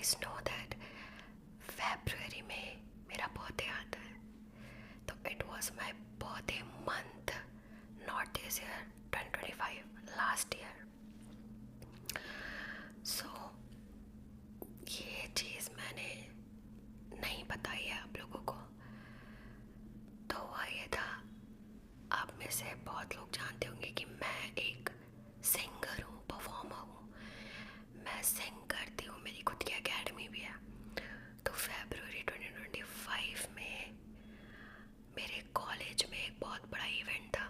guys know that February में मेरा birthday आता है, तो it was my birthday month, not this year 2025, last year. So ये चीज़ मैंने नहीं बताई है आप लोगों को। तो हुआ ये था, आप में से बहुत लोग जानते होंगे कि मैं एक सिंगर हूँ, परफॉर्मर हूँ। मैं सिंग करती हूँ, मेरी खुद की एकेडमी भी है। तो फरवरी 2025 में मेरे कॉलेज में एक बहुत बड़ा इवेंट था,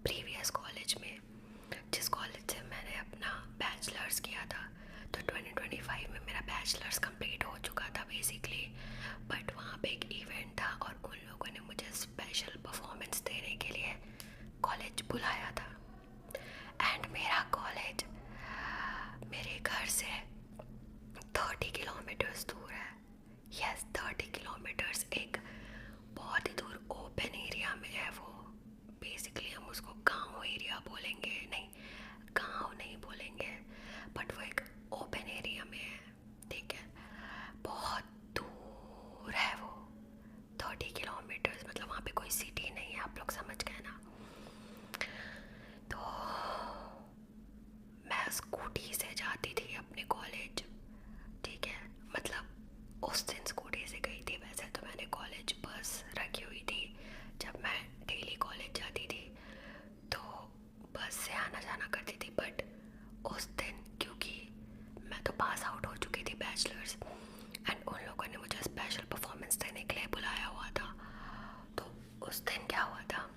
प्रीवियस कॉलेज में, जिस कॉलेज से मैंने अपना बैचलर्स किया था। तो 2025 में मेरा बैचलर्स कंप्लीट हो चुका था बेसिकली, बट वहाँ पे एक इवेंट था और उन लोगों ने मुझे स्पेशल परफॉर्मेंस देने के लिए कॉलेज बुलाया था। एंड मेरा कॉलेज मेरे घर से 30 किलोमीटर्स दूर है। यस, 30 किलोमीटर्स, एक बहुत ही दूर ओपन एरिया में है वो। बेसिकली हम उसको गांव एरिया बोलेंगे, नहीं गांव नहीं बोलेंगे, बट वो एक ओपन एरिया में है, ठीक है। बहुत दूर है वो, 30 किलोमीटर्स, मतलब वहाँ पे कोई सिटी नहीं है, आप लोग समझ गए ना। तो मैं स्कूटी से जाती थी अपने कॉलेज, ठीक है। मतलब उस दिन स्कूटी से गई थी, वैसे तो मैंने कॉलेज बस रखी हुई थी जब मैं डेली कॉलेज जाती थी, तो बस से आना जाना करती थी। बट उस दिन क्योंकि मैं तो पास आउट हो चुकी थी बैचलर्स, एंड उन लोगों ने मुझे स्पेशल परफॉर्मेंस देने के लिए बुलाया हुआ था। तो उस दिन क्या हुआ था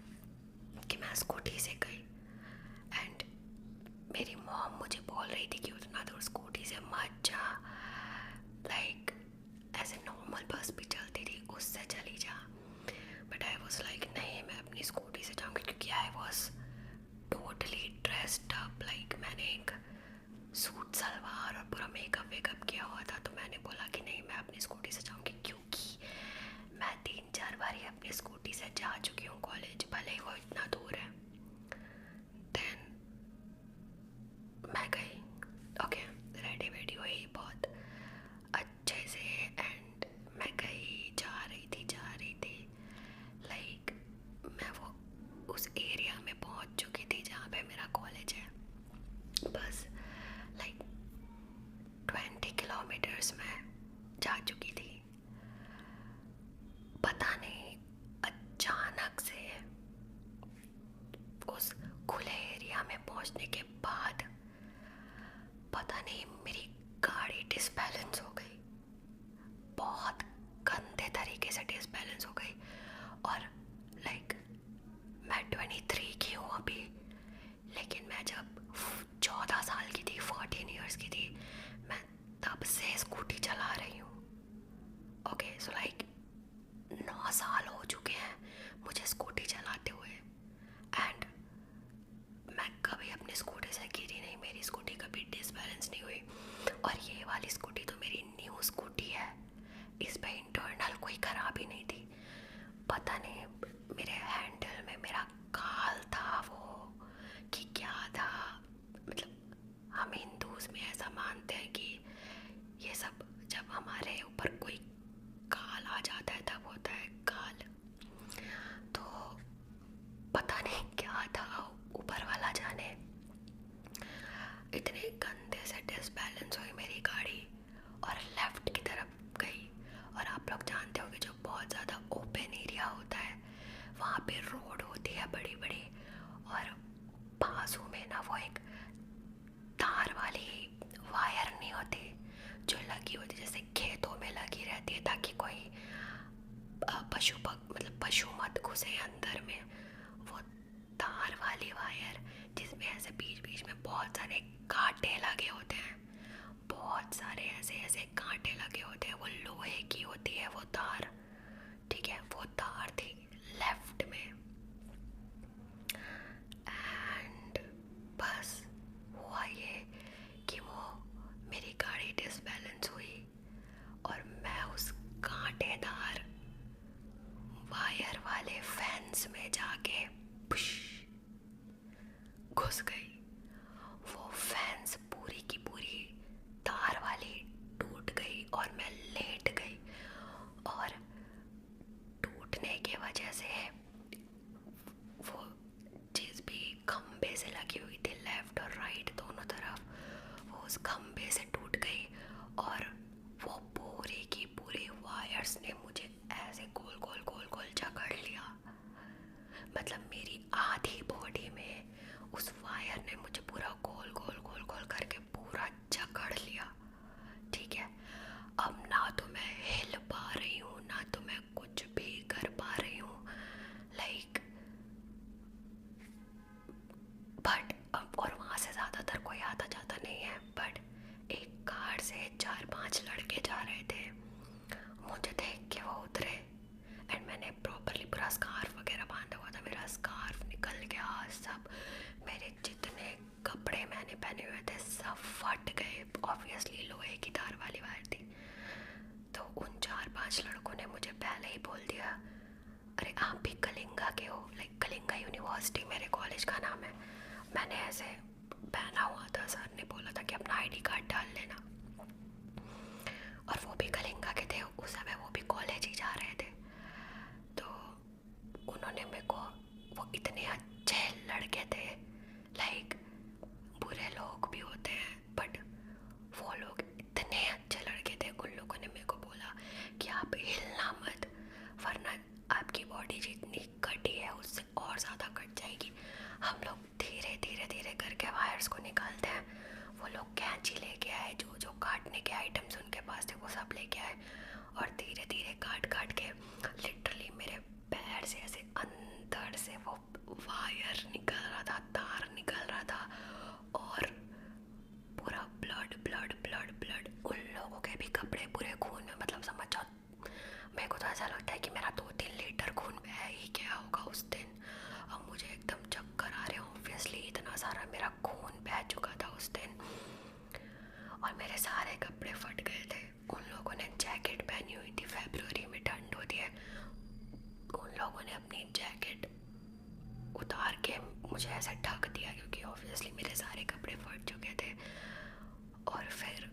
कि मैं स्कूटी से गई, एंड मेरी मॉम मुझे बोल रही थी कि उतना दूर स्कूटी से मत जा, लाइक ऐसे नॉर्मल बस भी चलती थी उससे चली जा। बट आई वॉज लाइक नहीं, मैं अपनी स्कूटी से जाऊँगी, क्योंकि I was totally dressed up, like मैंने एक सूट सलवार और पूरा मेकअप वेकअप किया हुआ था। तो मैंने बोला कि नहीं, मैं अपनी स्कूटी से जाऊँगी, क्योंकि मैं 3-4 बार ही अपनी स्कूटी से जा चुकी हूँ कॉलेज, भले ही वो इतना दूर है। देन मैं गई, ओके, रेडी वेडी हुई बहुत अच्छे से, एंड मैं गई, जा रही थी, लाइक मैं वो उस एरिया में पहुंच चुकी थी जहाँ पे मेरा कॉलेज है। बस लाइक 20 किलोमीटर्स में जा चुकी थी। पता नहीं अचानक से उस खुले एरिया में पहुंचने के बाद पता नहीं मेरी गाड़ी डिसबैलेंस हो गई, बहुत गंदे तरीके से डिसबैलेंस हो गई। और लाइक मैं 23 की हूँ अभी, लेकिन मैं जब 14 साल की थी, 14 ईयर्स की थी, मैं तब से स्कूटी चला रही हूँ। ओके, सो लाइक 9 साल हो चुके हैं मुझे स्कूटी चलाते हुए, एंड मैं कभी अपनी स्कूटी से गिरी नहीं, मेरी स्कूटी कभी डिसबैलेंस नहीं हुई। और ये वाली स्कूटी तो मेरी न्यू स्कूटी है, इस पे इंटरनल कोई खराबी नहीं थी। पता नहीं मेरे हैंडल में मेरा काल था वो कि क्या था, मतलब हम हिंदूज में ऐसा मानते हैं कि ये सब जब हमारे ऊपर कोई काल आ जाता है तब होता है काल। तो पता नहीं क्या था, ऊपर वाला जाने, इतने गंदे से डिसबैलेंस हुई मेरी गाड़ी और लेफ्ट की तरफ गई। और आप लोग जानते होंगे जो बहुत ज़्यादा ओपन एरिया होता है वहाँ पे रोड होती है बड़ी बड़ी, और बाजू में ना वो एक तार वाली वायर नहीं होती जो लगी होती, जैसे खेतों में लगी रहती है ताकि कोई पशु मत घुसे अंदर में। वो तार वाली वायर जिसमें ऐसे बीच बीच में बहुत सारे कांटे लगे होते हैं, बहुत सारे ऐसे ऐसे कांटे लगे होते हैं, वो लोहे की होती है वो तार, ठीक है। वो तार थी लेफ्ट में, एंड बस हुआ ये कि वो मेरी गाड़ी डिसबैलेंस हुई और मैं उस कांटेदार वायर वाले फैंस में जाके पुश घुस गई। वो फैंस पूरी की उस खंबे से टूट गई और वो पूरे की पूरे वायर्स ने मुझे ऐसे गोल गोल गोल गोल जकड़ लिया। मतलब मेरी आधी बॉडी में उस वायर ने मुझे पूरा गोल गोल गोल गोल करके पूरा जकड़ लिया। ठीक है, अब ना तो मैं हिल पा रही हूँ ना तो मैं कुछ भी कर पा रही हूँ। लाइक बट और वहाँ से ज़्यादातर कोई आता जाता नहीं है, बट एक कार से 4-5 लड़के जा रहे थे। मुझे देख के वो उतरे एंड मैंने प्रॉपरली पूरा स्कार्फ वगैरह बांधा हुआ था, मेरा स्कार्फ निकल गया, सब मेरे जितने कपड़े मैंने पहने हुए थे सब फट गए। ऑब्वियसली लोहे की तार वाली वायर थी। तो उन 4-5 लड़कों ने मुझे पहले ही बोल दिया, अरे आप भी कलिंगा के हो। लाइक कलिंगा यूनिवर्सिटी मेरे कॉलेज का नाम है। मैंने ऐसे पहना हुआ था, सर ने बोला था कि अपना आईडी कार्ड डाल लेना, और वो भी कलिंगा के थे उस समय, वो भी कॉलेज ही जा रहे थे। तो उन्होंने मेरे को, वो इतने अच्छे लड़के थे, लाइक बुरे लोग भी होते हैं बट वो लोग इतने अच्छे लड़के थे। उन लोगों ने मेरे को बोला कि आप हिलना मत, वरना आपकी बॉडी जितनी कटी है उससे और ज़्यादा कट जाएगी। हम लोग धीरे धीरे धीरे करके वायर्स को निकालते हैं। वो लोग कैंची लेके आए, जो जो काटने के आइटम्स उनके पास थे वो सब लेके आए, और धीरे धीरे काट काट के लिटरली मेरे पैर से ऐसे अंदर से वो वायर निकल रहा था, तार निकल रहा था, और पूरा ब्लड ब्लड ब्लड ब्लड। उन लोगों के भी कपड़े पूरे खून में, मतलब समझ जाओ, मेरे को तो ऐसा लगता है कि मेरा 2-3 लीटर खून बह ही गया होगा उस दिन। अब मुझे एकदम चक्कर आ रहे हैं, ऑब्वियसली इतना सारा मेरा खून बह चुका था उस दिन, और मेरे सारे कपड़े फट गए थे। उन लोगों ने जैकेट पहनी हुई थी, फरवरी में ठंड होती है, उन लोगों ने अपनी जैकेट उतार के मुझे ऐसे ढक दिया, क्योंकि ऑब्वियसली मेरे सारे कपड़े फट चुके थे। और फिर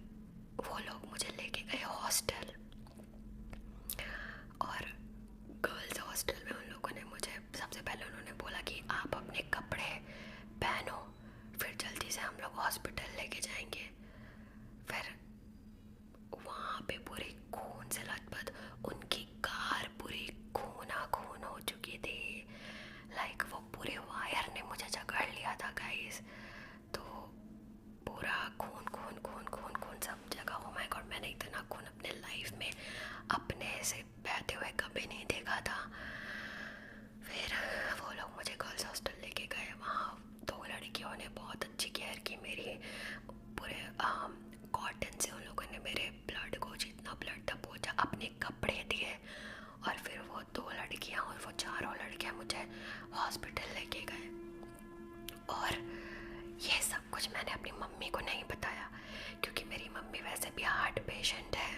वो लोग मुझे लेके गए हॉस्टल, और गर्ल्स हॉस्टल में उन लोगों ने मुझे, सबसे पहले उन्होंने बोला कि आप अपने कपड़े पहनो, फिर जल्दी से हम लोग हॉस्पिटल लेके जाएंगे। फिर वहाँ पे पूरी खून से लथपथ, उनकी कार पूरी खूना खून हो चुकी थी। लाइक वो पूरे वायर ने मुझे जकड़ लिया था गाइस, तो पूरा खून खून खून खून खून सब जगह। ओ माय गॉड, मैंने इतना खून अपने लाइफ में अपने से बहते हुए कभी नहीं देखा था। फिर वो लोग मुझे गर्ल्स हॉस्टल लेके गए, वहाँ 2 लड़कियों ने बहुत अच्छी केयर की मेरी, पूरे कॉटन से उन लोगों ने मेरे ब्लड को, जितना ब्लड था पोंछा, अपने कपड़े दिए, और फिर वो 2 लड़कियाँ और वो 4 लड़कियाँ मुझे हॉस्पिटल लेके गए। और ये सब कुछ मैंने अपनी मम्मी को नहीं बताया, क्योंकि मेरी मम्मी वैसे भी हार्ट पेशेंट है,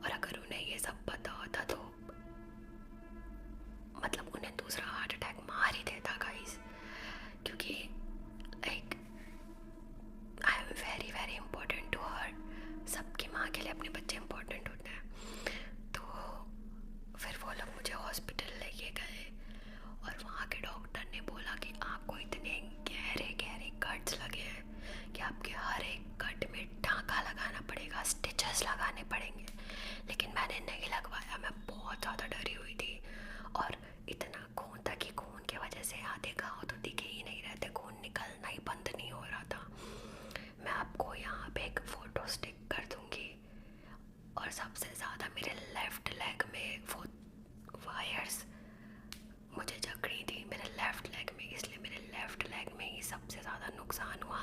और अगर उन्हें ये सब पता होता तो मतलब उन्हें दूसरा हार्ट अटैक मार ही देता गाइस। क्योंकि like I am very very important to her. सबकी माँ के लिए अपने बच्चे इम्पोर्टेंट होते हैं। तो फिर वो लोग मुझे हॉस्पिटल लेके गए, और वहाँ के डॉक्टर ने बोला कि आपको इतने गहरे गहरे कट्स लगे हैं कि आपके हर एक कट में टाँका लगाना पड़ेगा, स्टिचेस लगाने पड़ेंगे। लेकिन मैंने नहीं लगवाया, मैं बहुत ज़्यादा डरी हुई थी, और इतना खून था कि खून की वजह से आधे घाव तो दिखे ही नहीं रहते, खून निकलना ही बंद नहीं हो रहा था। मैं आपको यहाँ पे एक फ़ोटो स्टिक कर दूँगी, और सबसे ज़्यादा मेरे लेफ़्ट लेग में वो वायर्स मुझे जकड़ी थी, मेरे लेफ़्ट लेग में, इसलिए मेरे लेफ़्ट लेग में ही सबसे ज़्यादा नुकसान हुआ।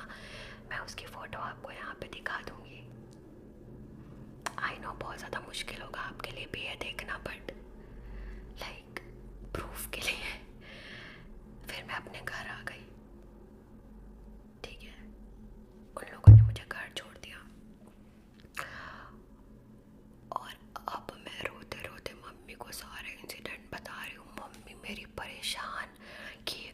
मैं उसकी फ़ोटो आपको यहाँ पे दिखा दूँगी। आई नो बहुत ज़्यादा मुश्किल होगा आपके लिए भी ये देखना, बट लाइक प्रूफ के लिए। फिर मैं अपने घर आ गई, ठीक है, उन लोगों ने मुझे घर छोड़ दिया, और अब मैं रोते रोते मम्मी को सारे इंसिडेंट बता रही हूँ। मम्मी मेरी परेशान कि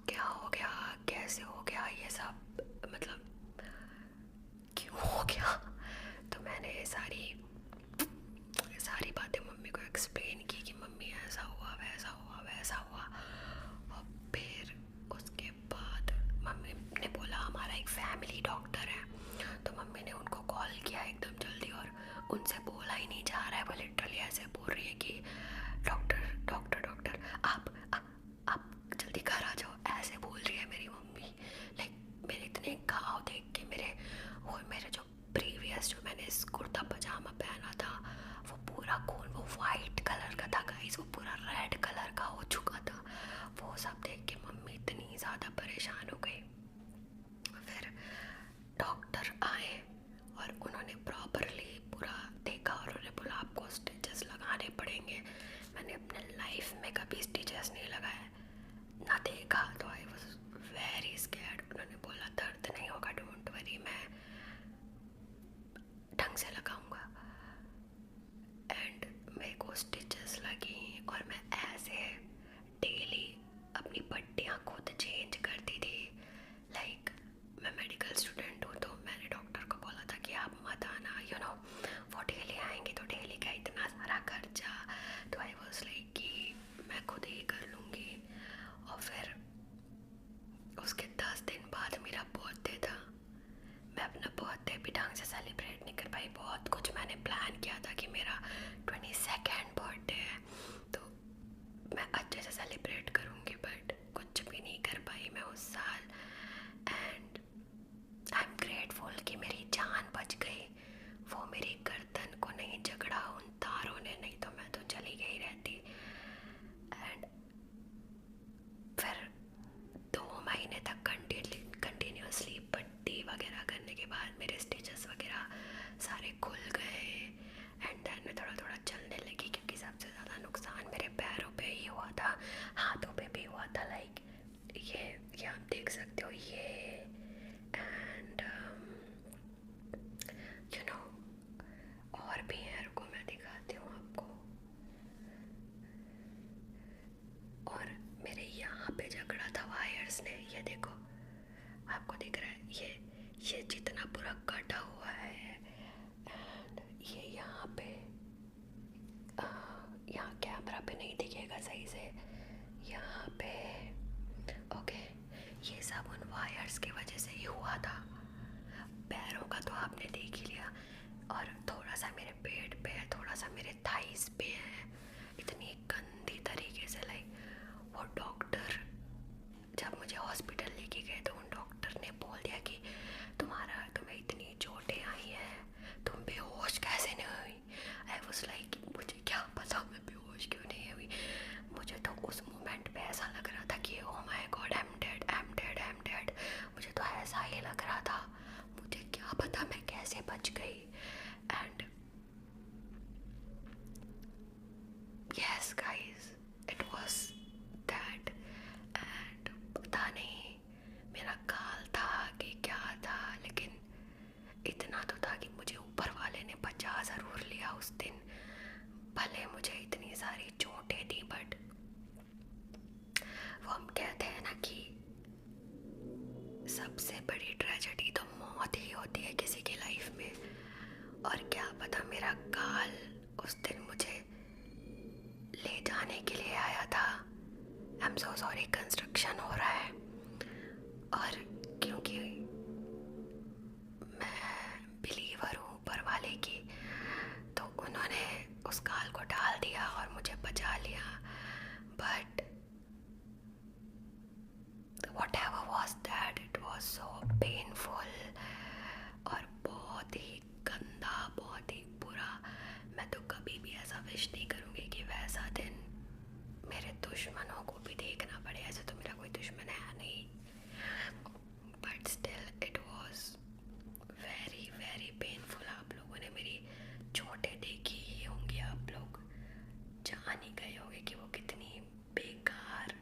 क्या हो गया, कैसे हो गया ये सब, मतलब क्यों हो गया। तो मैंने सारी बातें मम्मी उनसे बोला ही नहीं जा रहा है। वो लिटरली ऐसे बोल रही है कि डॉक्टर डॉक्टर डॉक्टर आप जल्दी घर आ जाओ, ऐसे बोल रही है मेरी मम्मी। लाइक मेरे इतने घाव देख के मेरे जो प्रीवियस जो मैंने इस कुर्ता पजामा पहना था वो पूरा खून, वो वाइट कलर का था गाइस, वो पूरा रेड कलर का हो चुका था। वो सब देख के मम्मी इतनी ज़्यादा परेशान हो गई। फिर डॉक्टर आए और उन्होंने प्रॉपरली पूरा देखा और उन्होंने बोला आपको स्टिचेस लगाने पड़ेंगे। मैंने अपने लाइफ में कभी स्टिचेस नहीं लगाए ना देखा, तो आई वॉज वेरी स्कैर्ड। उन्होंने बोला दर्द नहीं होगा, डोंट वरी, मैं ढंग से लगाऊंगा। एंड मेरे को स्टिचेस लगी और मैं ऐसे डेली अपनी पट्टियाँ खुद चेंज करती थी। लाइक मैं मेडिकल स्टूडेंट हूँ, तो मैंने डॉक्टर को बोला था कि आप मत आना, यू नो वो डेली आएंगे तो डेली का इतना सारा खर्चा। तो आई वॉज लाइक कि मैं खुद ही कर लूँगी। और फिर उसके 10 दिन बाद मेरा बर्थडे था। मैं अपना बर्थडे भी ढंग से सेलिब्रेट नहीं कर पाई। बहुत कुछ मैंने प्लान किया था कि मेरा 22nd बर्थडे है तो मैं अच्छे से सेलिब्रेट करूँगी, बट कुछ भी नहीं कर पाई मैं उस साल। एंड आई एम ग्रेटफुल कि मेरी जान बच गई। वो मेरी गर्दन को नहीं झगड़ा उन तारों ने, नहीं तो मैं तो चली गई रहती। एंड फिर 2 महीने तक कंटिन्यूसली पट्टी वगैरह करने के बाद मेरे स्टिचेस वगैरह सारे खुल गए। एंड देन मैं थोड़ा थोड़ा चलने लगी, क्योंकि सबसे ज़्यादा नुकसान मेरे पैरों पे ही हुआ था, हाथों पे भी हुआ था। लाइक ये आप देख सकते हो ये। एंड यू नो और भी है, रुको मैं दिखाती हूँ आपको। और मेरे यहाँ पे झगड़ा था वायर्स ने, ये देखो आपको दिख रहा है, ये जितना पूरा कटा हुआ है। एंड ये यहाँ पे यहाँ कैमरा पे नहीं दिखेगा सही से, यहाँ पे ओके। ये सब उन वायर्स की वजह से ही हुआ था। पैरों का तो आपने देख ही लिया, और थोड़ा सा मेरे पेट पे है, थोड़ा सा मेरे थाइस पे है, इतनी गंदी तरीके से। लाइक वो डॉक्टर जब मुझे हॉस्पिटल लेके गए तो उन डॉक्टर ने बोल दिया कि तुम्हें इतनी चोटें आई हैं, तुम बेहोश कैसे नहीं हुई। आई वॉज लाइक मुझे क्या पता मैं बेहोश क्यों नहीं हुई। मुझे तो उस मोमेंट पे ऐसा लग रहा था कि oh my God I am dead I am dead I am dead. मुझे तो ऐसा ही लग रहा था, मुझे क्या पता मैं कैसे बच गई। And yes guys, it was that. And पता नहीं मेरा काल था कि क्या था, लेकिन इतना तो था कि मुझे ऊपर वाले ने बचा ज़रूर लिया उस दिन। भले मुझे इतनी सारी चोटें दी, बट वो हम कहते हैं ना कि सबसे बड़ी ट्रेजेडी तो मौत ही होती है किसी की लाइफ में। और क्या पता मेरा काल उस दिन मुझे ले जाने के लिए आया था। I am so sorry, construction हो रहा है। और क्योंकि मैं बिलीवर हूँ ऊपर वाले की, तो उन्होंने उस काल को डाल दिया और मुझे बचा लिया। But whatever was that, it was so painful और बहुत ही गंदा, बहुत ही बुरा। मैं तो कभी भी ऐसा विश नहीं करूँगी कि वैसा दिन मेरे दुश्मनों को भी देखना पड़े। ऐसे तो मेरा कोई दुश्मन है नहीं, but still it was very very painful. आप लोगों ने मेरी चोटें देखी ही होंगी, आप लोग जान ही गए होंगे कि वो कितनी बेकार,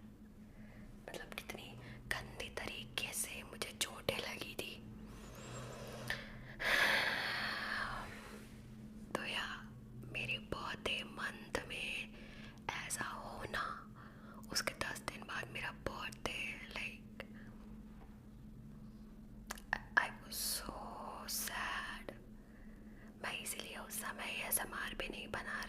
मतलब कितनी गंदी तरीके से मुझे चोटें लगी थी। तो या मेरे बर्थडे मंथ में ऐसा होना, उसके 10 दिन बाद मेरा birthday, like I was so sad. मैं इसीलिए उस समय ASMR भी नहीं बना